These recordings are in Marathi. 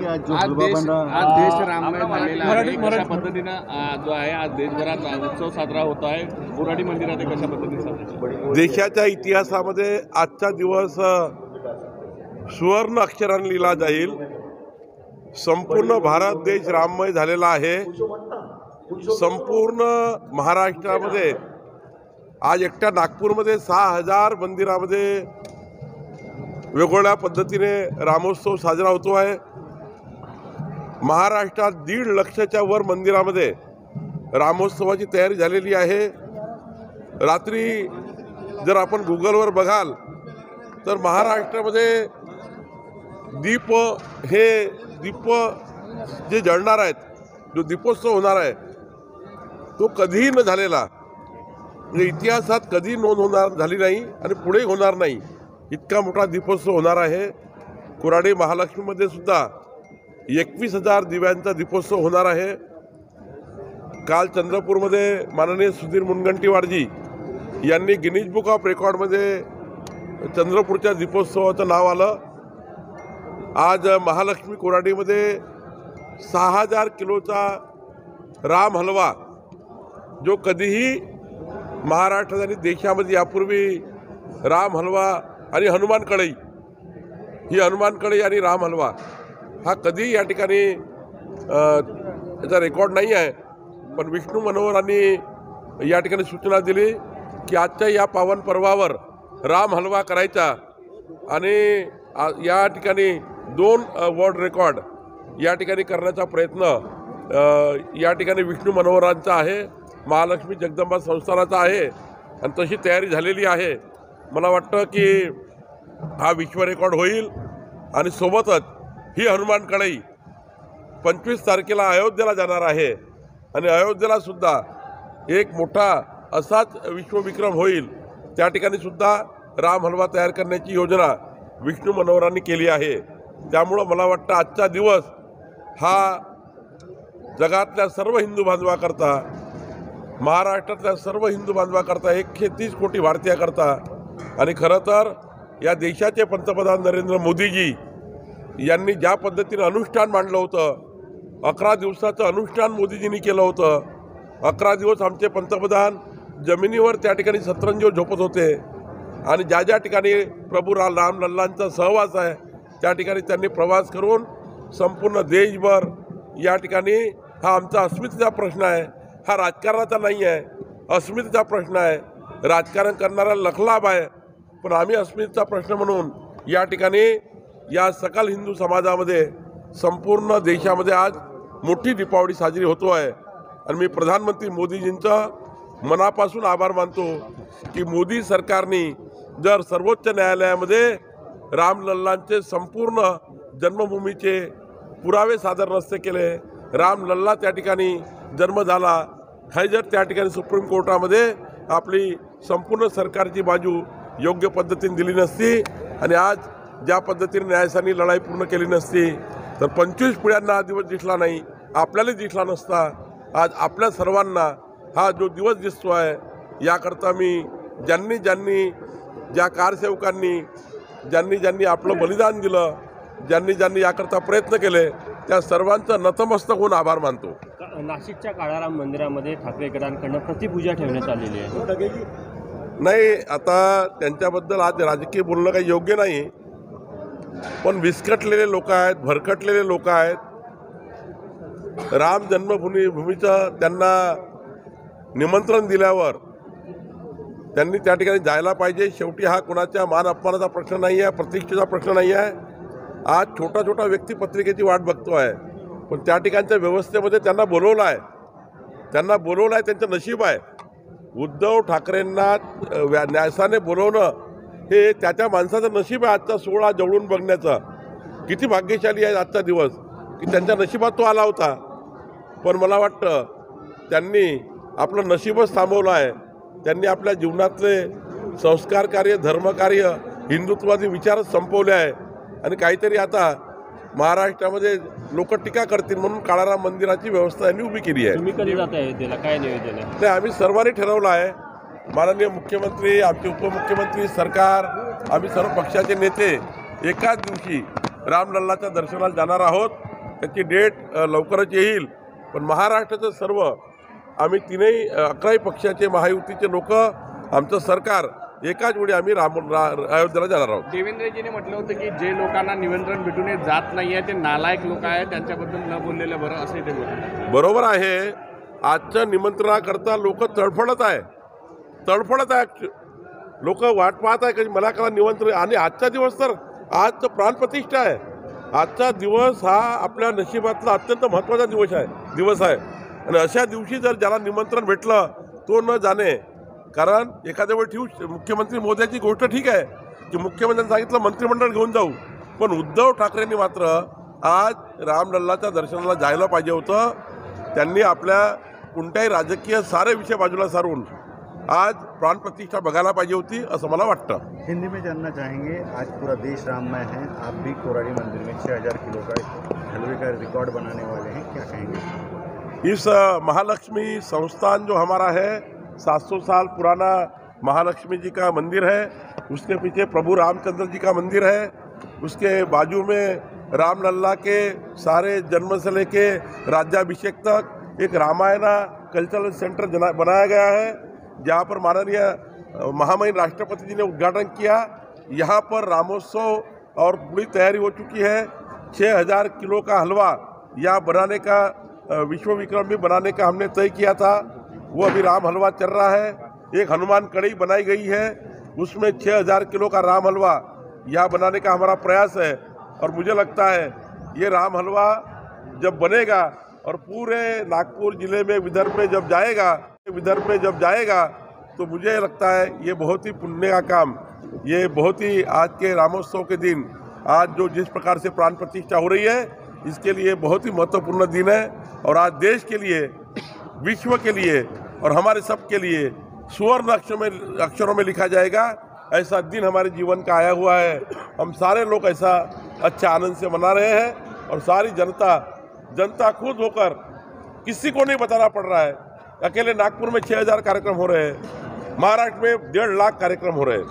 आज जो आज देश राममय झालेला आहे. कशा पद्धतीनं जो आहे आज देशभरात उत्सव साजरा होत आहे. बोराडी मंदिरात कशा पद्धतीने साजरा? देशाच्या इतिहासामध्ये आजचा दिवस सुवर्ण अक्षरांनी लिहिला जाईल. संपूर्ण भारत देश राममय झालेला आहे. संपूर्ण महाराष्ट्रामध्ये आज एकट्या नागपूरमध्ये 6000 मंदिरामध्ये वेगवेगळ्या पद्धतीने रामोत्सव साजरा होतो आहे. महाराष्ट्रात 1.5 लाखाच्या वर मंदिरामध्ये रामोत्सवाची तयारी झालेली आहे. रात्री जर आपण गुगलवर बघाल तर महाराष्ट्रामध्ये दीप जे जळणार आहेत, जो दीपोत्सव होणार आहे तो कधीही न झालेला, म्हणजे इतिहासात कधी नोंद झाली नाही आणि पुढे होणार नाही, इतका मोठा दीपोत्सव होणार आहे. कोराडी महालक्ष्मीमध्ये सुद्धा 21,000 दिव्यांचा दीपोत्सव होणार आहे. काल चंद्रपूरमध्ये माननीय सुधीर मुनगंटीवारजी यांनी गिनीज बुक ऑफ रेकॉर्डमध्ये चंद्रपूरच्या दीपोत्सवाचं नाव आलं. आज महालक्ष्मी कोराडीमध्ये 6000 किलोचा राम हलवा, जो कधीही महाराष्ट्रात आणि देशामध्ये यापूर्वी राम हलवा आणि हनुमान कढई, ही हनुमान कढई आणि राम हलवा हा कधीही या ठिकाणी याचा रेकॉर्ड नाही आहे. पण विष्णू मनोहरांनी या ठिकाणी सूचना दिली की आजच्या या पावन पर्वावर राम हलवा करायचा आणि या ठिकाणी 2 वर्ल्ड रेकॉर्ड या ठिकाणी करण्याचा प्रयत्न या ठिकाणी विष्णू मनोहरांचा आहे, महालक्ष्मी जगदंबा संस्थानाचा आहे आणि तशी तयारी झालेली आहे. मला वाटतं की हा विश्व रेकॉर्ड होईल. आणि सोबतच ही हनुमान कढई 25 तारखेला अयोध्येला जाणार आहे आणि अयोध्येला सुद्धा एक मोठा असाच विश्वविक्रम होईल. त्या ठिकाणी सुद्धा राम हलवा तयार करण्याची योजना विष्णू मनोहरांनी केली आहे. त्यामुळं मला वाटतं आजचा दिवस हा जगातल्या सर्व हिंदू बांधवाकरता, महाराष्ट्रातल्या सर्व हिंदू बांधवाकरता, 130 कोटी भारतीयाकरता आणि खरं तर या देशाचे पंतप्रधान नरेंद्र मोदीजी यांनी ज्या पद्धतीनं अनुष्ठान मांडलं होतं, 11 दिवसाचं अनुष्ठान मोदीजींनी केलं होतं. 11 दिवस आमचे पंतप्रधान जमिनीवर त्या ठिकाणी सतरंजीवर झोपत होते आणि ज्या ज्या ठिकाणी प्रभू रामलल्लांचा सहवास आहे त्या ठिकाणी त्यांनी प्रवास करून संपूर्ण देशभर या ठिकाणी हा आमचा अस्मितेचा प्रश्न आहे, हा राजकारणाचा नाही आहे, अस्मितेचा प्रश्न आहे. राजकारण करणारा लखलाभ आहे, पण आम्ही अस्मितेचा प्रश्न म्हणून या ठिकाणी या सकल हिंदू समाजामध्ये संपूर्ण देशामध्ये आज मोठी दीपावली साजरी होतो आहे. आणि मी प्रधानमंत्री मोदीजींचा मनापासून आभार मानतो की मोदी सरकारने जर सर्वोच्च न्यायालयामध्ये रामलल्लांचे संपूर्ण जन्मभूमीचे पुरावे सादर नसते केले, रामलल्ला त्या ठिकाणी जन्म झाला हे जर त्या ठिकाणी सुप्रीम कोर्टामध्ये आपली संपूर्ण सरकारची बाजू योग्य पद्धतीने दिली नसती आणि आज ज्या पद्धतीने न्यायालयाने लढाई पूर्ण केली नसती तर 25 पिढ्यांना हा दिवस दिसला नाही, आपल्याला दिसला नसता. आज आपल्या सर्वांना हा जो दिवस दिसतो आहे याकरता मी ज्यांनी ज्या कारसेवकांनी ज्यांनी आपलं बलिदान दिलं, ज्यांनी याकरता प्रयत्न केले त्या सर्वांचं नतमस्तक होऊन आभार मानतो. नाशिकच्या काळाराम मंदिरामध्ये ठाकरे गटांकडून प्रतिपूजा ठेवण्यात आलेली आहे. नाही, आता त्यांच्याबद्दल आज राजकीय बोलणं काही योग्य नाही, पण विस्कटलेले लोक आहेत, भरकटलेले लोक आहेत. राम जन्मभूमीचं त्यांना निमंत्रण दिल्यावर त्यांनी त्या ठिकाणी जायला पाहिजे. शेवटी हा कुणाच्या मान अपमानाचा प्रश्न नाही आहे, प्रतिष्ठेचा प्रश्न नाही आहे. आज छोटा व्यक्ती पत्रिकेची वाट बघतो आहे, पण त्या ठिकाणच्या व्यवस्थेमध्ये त्यांना बोलवलं आहे, त्यांचं नशीब आहे. उद्धव ठाकरेंना न्यासाने बोलवणं हे त्याच्या माणसाचं नशीब आहे. आजचा सोहळा जवळून बघण्याचा किती भाग्यशाली आहे आजचा दिवस की त्यांच्या नशिबात तो आला होता. पण मला वाटतं त्यांनी आपलं नशीबच थांबवलं आहे. त्यांनी आपल्या जीवनातले संस्कार कार्य, धर्मकार्य, हिंदुत्वादी विचारच संपवले आहे आणि काहीतरी आता महाराष्ट्रामध्ये लोक टीका करतील म्हणून काळाराम मंदिराची व्यवस्था यांनी उभी केली आहे. तुम्ही कधी जात आहे त्याला काय नियोजन आहे? नाही, आम्ही सर्वांनी ठरवलं आहे. माननीय मुख्यमंत्री, आमचे उपमुख्यमंत्री, सरकार, आम्ही सर्व पक्षाचे नेते एकाच दिवशी रामलल्लाच्या दर्शनाला जाणार आहोत त्याची डेट लवकरच येईल. पण महाराष्ट्राचं सर्व आम्ही 11ही पक्षाचे महायुतीचे लोक, आमचं सरकार एकाच वेळी आम्ही अयोध्येला जाणार आहोत. देवेंद्रजींनी म्हटलं होतं की जे लोकांना निमंत्रण भेटून जात नाही आहे ते नालायक लोक आहेत, त्यांच्याबद्दल न बोललेलं बरं असंही ते बोलतात. बरोबर आहे. आजच्या निमंत्रणाकरता लोक तडफडत आहे. लोक वाट पाहत आहे की मला करा निमंत्रण. आणि आजचा दिवस तर आज प्राणप्रतिष्ठा आहे. आजचा दिवस हा आपल्या नशिबातला अत्यंत महत्त्वाचा दिवस आहे. आणि अशा दिवशी जर ज्याला निमंत्रण भेटलं तो न जाणे, कारण एखाद्या वेळी मुख्यमंत्री मोदीची गोष्ट ठीक आहे की मुख्यमंत्र्यांनी सांगितलं मंत्रिमंडळ घेऊन जाऊ, पण उद्धव ठाकरेंनी मात्र आज रामलल्लाच्या दर्शनाला जायला पाहिजे होतं. त्यांनी आपल्या कोणत्याही राजकीय सारे विषय बाजूला सारून आज प्राणप्रतिष्ठा बघायला पाहिजे होती असं मला वाटतं. हिंदी में जानना चाहेंगे, आज पूरा देश राममय है, आप भी कोराड़ी मंदिर में 6000 किलो का हलवे का रिकॉर्ड बनाने वाले हैं, क्या कहेंगे? इस महालक्ष्मी संस्थान जो हमारा है 700 साल पुराना महालक्ष्मी जी का मंदिर है. उसके पीछे प्रभु रामचंद्र जी का मंदिर है. उसके बाजू में रामलल्ला के सारे जन्म से लेके राज्याभिषेक तक एक रामायणा कल्चरल सेंटर बनाया गया है, जहाँ पर माननीय महामहिम राष्ट्रपति जी ने उद्घाटन किया. यहाँ पर रामोत्सव और पूरी तैयारी हो चुकी है. 6000 किलो का हलवा यहाँ बनाने का विश्व विक्रम भी बनाने का हमने तय किया था. वो अभी राम हलवा चल रहा है. एक हनुमान कढ़ी बनाई गई है, उसमें 6000 किलो का राम हलवा यहाँ बनाने का हमारा प्रयास है. और मुझे लगता है ये राम हलवा जब बनेगा और पूरे नागपुर जिले में विदर्भ में जब जाएगा तो मुझे लगता है ये बहुत ही पुण्य का काम, ये बहुत ही आज के रामोत्सव के दिन आज जो जिस प्रकार से प्राण प्रतिष्ठा हो रही है इसके लिए बहुत ही महत्वपूर्ण दिन है. और आज देश के लिए, विश्व के लिए और हमारे सब के लिए स्वर्ण अक्षरों में लिखा जाएगा ऐसा दिन हमारे जीवन का आया हुआ है. हम सारे लोग ऐसा अच्छा आनंद से मना रहे हैं और सारी जनता खुद होकर, किसी को नहीं बताना पड़ रहा है. अकेले नागपुर में 6000 कार्यक्रम हो रहे हैं, महाराष्ट्र में 1.5 लाख कार्यक्रम हो रहे हैं.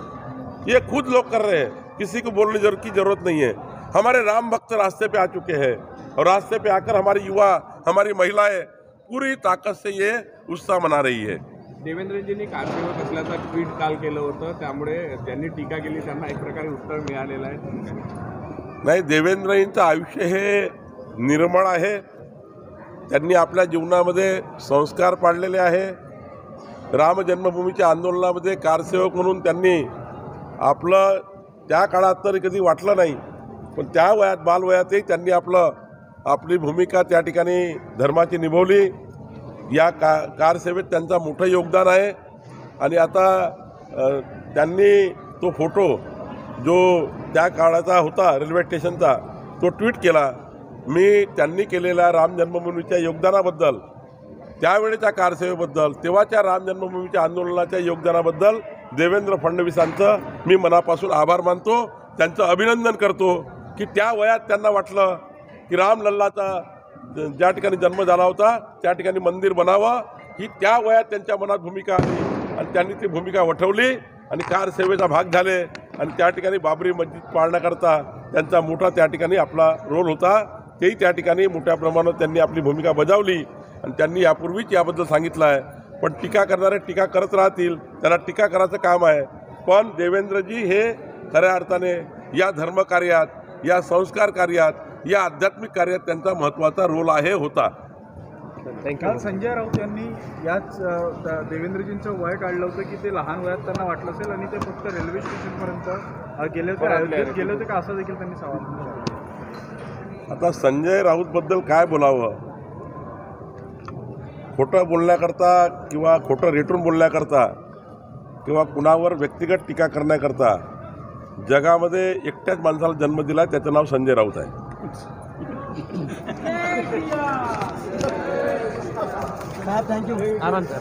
ये खुद लोग कर रहे हैं, किसी को बोलने की जरूरत नहीं है. हमारे राम भक्त रास्ते पे आ चुके हैं और रास्ते पे आकर हमारे युवा, हमारी महिलाएं पूरी ताकद से ये उत्साह मना रही है. देवेंद्रजींनी कारसेवक असल्याचं ट्विट काल केलं होतं, त्यामुळे त्यांनी टीका केली, त्यांना एक प्रकारे उत्तर मिळालेलं आहे. नाही, देवेंद्रजींचं आयुष्य हे निर्मळ आहे. त्यांनी आपल्या जीवनामध्ये संस्कार पाडलेले आहे. राम जन्मभूमीच्या आंदोलनामध्ये कारसेवक म्हणून त्यांनी आपलं त्या काळात तरी कधी वाटलं नाही, पण त्या वयात, बालवयातही त्यांनी आपली भूमिका त्या ठिकाणी धर्माची निभावली. या कारसेवेत त्यांचा मोठं योगदान आहे. आणि आता त्यांनी तो फोटो जो त्या काळाचा होता रेल्वे स्टेशनचा तो ट्विट केला. मी त्यांनी केलेल्या राम जन्मभूमीच्या योगदानाबद्दल, त्यावेळेच्या कारसेवेबद्दल, तेव्हाच्या राम जन्मभूमीच्या आंदोलनाच्या योगदानाबद्दल देवेंद्र फडणवीसांचं मी मनापासून आभार मानतो. त्यांचं अभिनंदन करतो की त्या वयात त्यांना वाटलं की रामलल्लाचा ज्या ठिकाणी जन्म झाला होता त्या ठिकाणी मंदिर बनावं, ही त्या वयात त्यांच्या मनात भूमिका आली आणि त्यांनी ती भूमिका वठवली आणि कारसेवेचा भाग झाले. आणि त्या ठिकाणी बाबरी मस्जिद पाळण्याकरता त्यांचा मोठा त्या ठिकाणी आपला रोल होता. तेही त्या ठिकाणी मोठ्या प्रमाणात त्यांनी आपली भूमिका बजावली आणि त्यांनी यापूर्वीच याबद्दल सांगितलं आहे. पण टीका करणारे टीका करत राहतील, त्यांना टीका करायचं काम आहे. पण देवेंद्रजी हे खऱ्या अर्थाने या धर्मकार्यात, या संस्कार कार्यात, या आध्यात्मिक कार्यात त्यांचा महत्त्वाचा रोल होता. काल संजय राऊत यांनी याच देवेंद्रजींचं वय काढलं होतं की ते लहान वयात त्यांना वाटलं असेल आणि ते फक्त रेल्वे स्टेशनपर्यंत गेले होते का, असं देखील त्यांनी सवाल केला. आता संजय राऊतबद्दल काय बोलावं? खोटं बोलण्याकरता किंवा खोटं रेटून बोलण्याकरता किंवा कुणावर व्यक्तिगत टीका करण्याकरता जगामध्ये एकट्याच माणसाला जन्म दिला, त्याचं नाव संजय राऊत आहे. Thank you. आराम से,